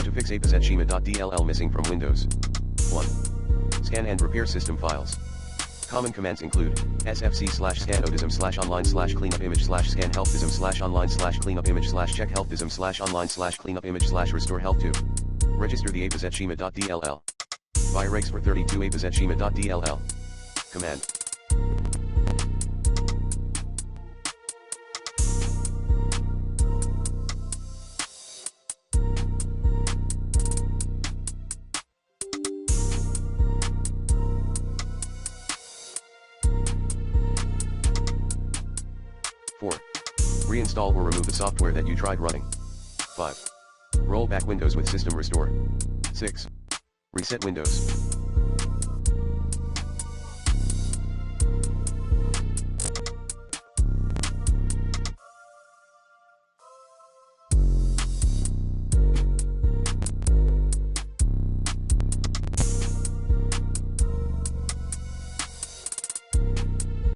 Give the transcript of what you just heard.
How to fix Apisetschema.dll missing from Windows. 1. Scan and repair system files. Common commands include sfc/scanodism/online/cleanupimage/scan healthism/online/cleanupimage/restore health to. Register the Apisetschema.dll. Buy regs for 32 Apisetschema.dll. Command. Reinstall or remove the software that you tried running. 5. Roll back Windows with System Restore. 6. Reset Windows.